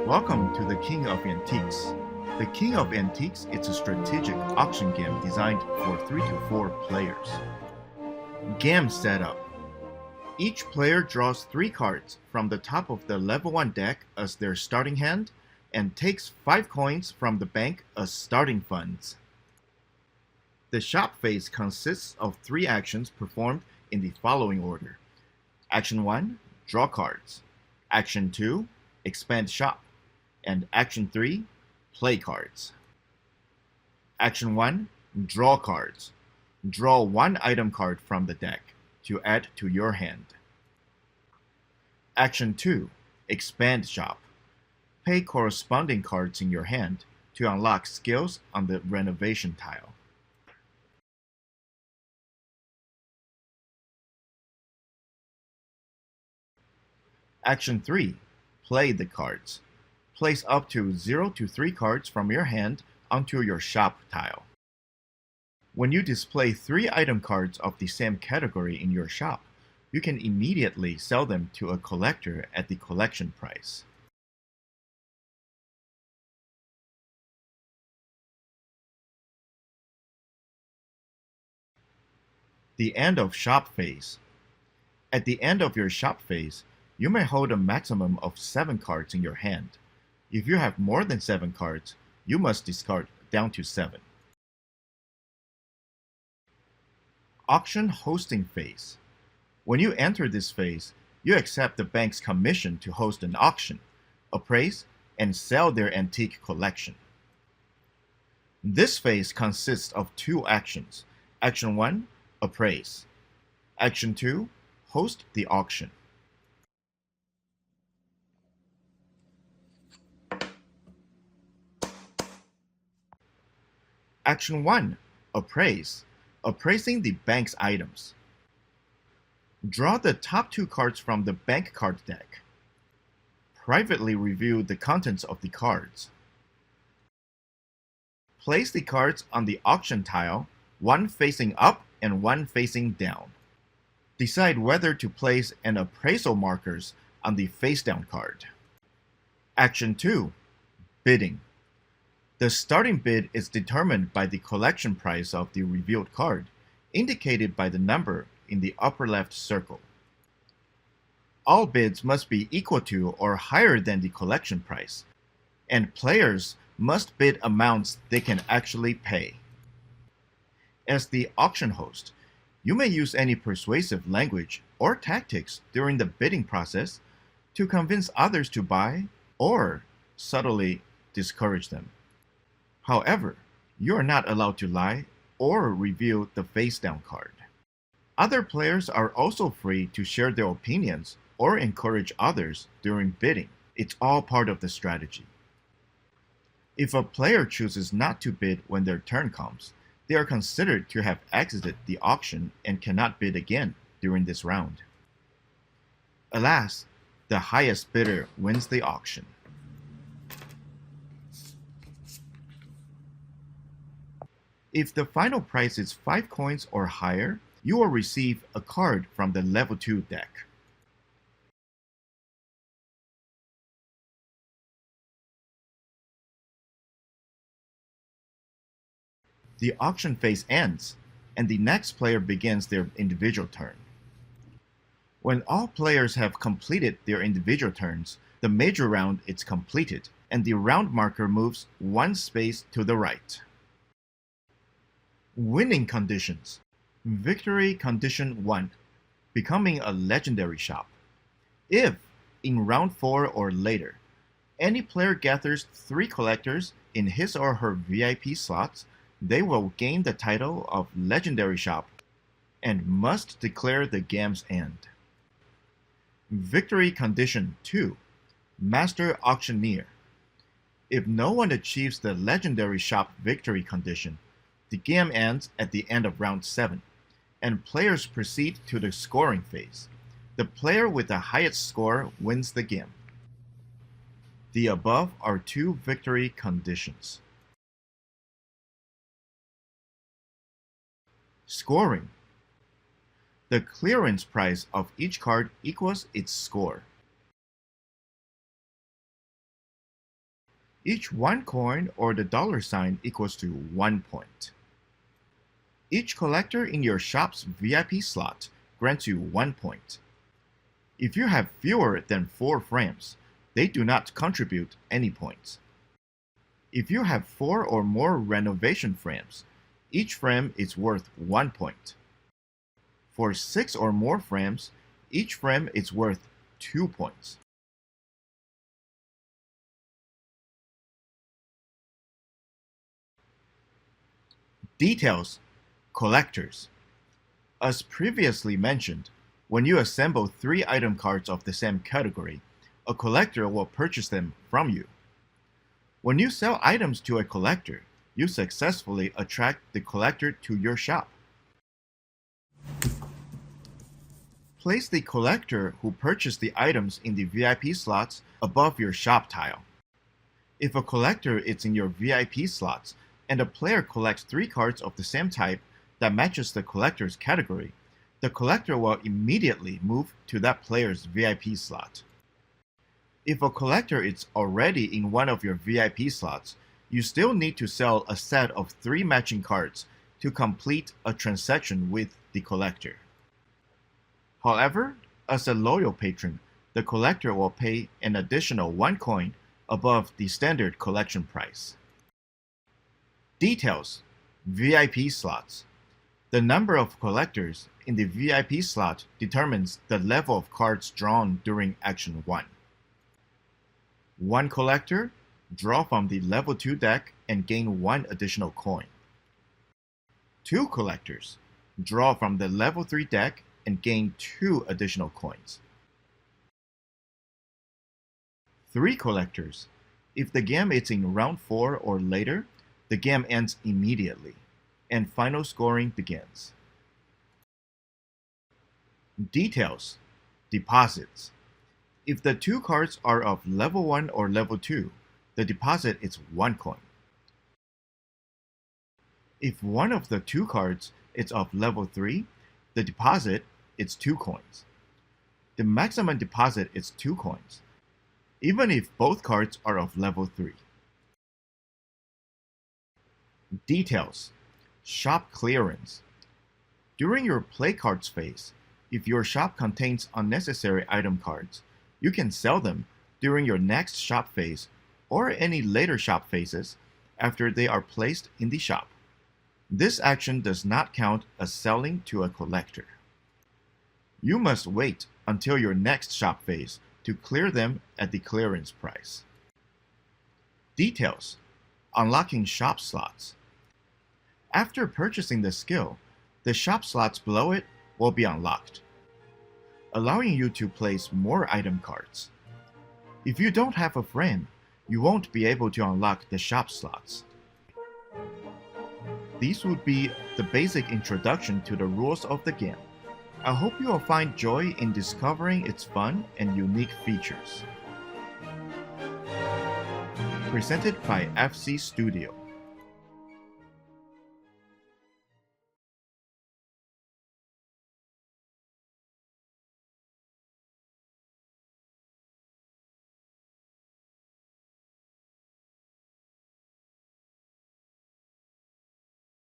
Welcome to the King of Antiques. The King of Antiques is a strategic auction game designed for 3 to 4 players. Game setup. Each player draws 3 cards from the top of the level 1 deck as their starting hand and takes 5 coins from the bank as starting funds. The shop phase consists of 3 actions performed in the following order. Action 1, draw cards. Action 2, expand shop. And Action 3, play cards. Action 1, draw cards. Draw 1 item card from the deck to add to your hand. Action 2, expand shop. Pay corresponding cards in your hand to unlock skills on the renovation tile. Action 3, play the cards. Place up to 0 to 3 cards from your hand onto your shop tile. When you display 3 item cards of the same category in your shop, you can immediately sell them to a collector at the collection price. The end of shop phase. At the end of your shop phase, you may hold a maximum of 7 cards in your hand. If you have more than 7 cards, you must discard down to 7. Auction hosting phase. When you enter this phase, you accept the bank's commission to host an auction, appraise, and sell their antique collection. This phase consists of 2 actions. Action 1, appraise. Action 2, host the auction. Action 1, appraise. Appraising the bank's items. Draw the top 2 cards from the bank card deck. Privately review the contents of the cards. Place the cards on the auction tile, one facing up and one facing down. Decide whether to place an appraisal markers on the face down card. Action 2, bidding. The starting bid is determined by the collection price of the revealed card, indicated by the number in the upper left circle. All bids must be equal to or higher than the collection price, and players must bid amounts they can actually pay. As the auction host, you may use any persuasive language or tactics during the bidding process to convince others to buy or subtly discourage them. However, you are not allowed to lie or reveal the face-down card. Other players are also free to share their opinions or encourage others during bidding. It's all part of the strategy. If a player chooses not to bid when their turn comes, they are considered to have exited the auction and cannot bid again during this round. Alas, the highest bidder wins the auction. If the final price is 5 coins or higher, you will receive a card from the level 2 deck. The auction phase ends, and the next player begins their individual turn. When all players have completed their individual turns, the major round is completed, and the round marker moves 1 space to the right. Winning conditions. Victory condition 1. Becoming a legendary shop. If, in round 4 or later, any player gathers 3 collectors in his or her VIP slots, they will gain the title of legendary shop and must declare the game's end. Victory condition 2. Master auctioneer. If no one achieves the legendary shop victory condition, the game ends at the end of round 7, and players proceed to the scoring phase. The player with the highest score wins the game. The above are 2 victory conditions. Scoring. The clearance price of each card equals its score. Each 1 coin or the dollar sign equals to 1 point. Each collector in your shop's VIP slot grants you 1 point. If you have fewer than 4 frames, they do not contribute any points. If you have 4 or more renovation frames, each frame is worth 1 point. For 6 or more frames, each frame is worth 2 points. Details: collectors. As previously mentioned, when you assemble 3 item cards of the same category, a collector will purchase them from you. When you sell items to a collector, you successfully attract the collector to your shop. Place the collector who purchased the items in the VIP slots above your shop tile. If a collector is in your VIP slots and a player collects 3 cards of the same type that matches the collector's category, the collector will immediately move to that player's VIP slot. If a collector is already in one of your VIP slots, you still need to sell a set of 3 matching cards to complete a transaction with the collector. However, as a loyal patron, the collector will pay an additional 1 coin above the standard collection price. Details: VIP slots. The number of collectors in the VIP slot determines the level of cards drawn during Action 1. 1 collector, draw from the level 2 deck and gain 1 additional coin. 2 collectors, draw from the level 3 deck and gain 2 additional coins. 3 collectors, if the game is in round 4 or later, the game ends immediately, and final scoring begins. Details: deposits. If the 2 cards are of level 1 or level 2, the deposit is 1 coin. If one of the 2 cards is of level 3, the deposit is 2 coins. The maximum deposit is 2 coins, even if both cards are of level 3. Details: shop clearance. During your play cards phase, if your shop contains unnecessary item cards, you can sell them during your next shop phase or any later shop phases after they are placed in the shop. This action does not count as selling to a collector. You must wait until your next shop phase to clear them at the clearance price. Details: unlocking shop slots. After purchasing the skill, the shop slots below it will be unlocked, allowing you to place more item cards. If you don't have a frame, you won't be able to unlock the shop slots. These would be the basic introduction to the rules of the game. I hope you will find joy in discovering its fun and unique features. Presented by FC Studio.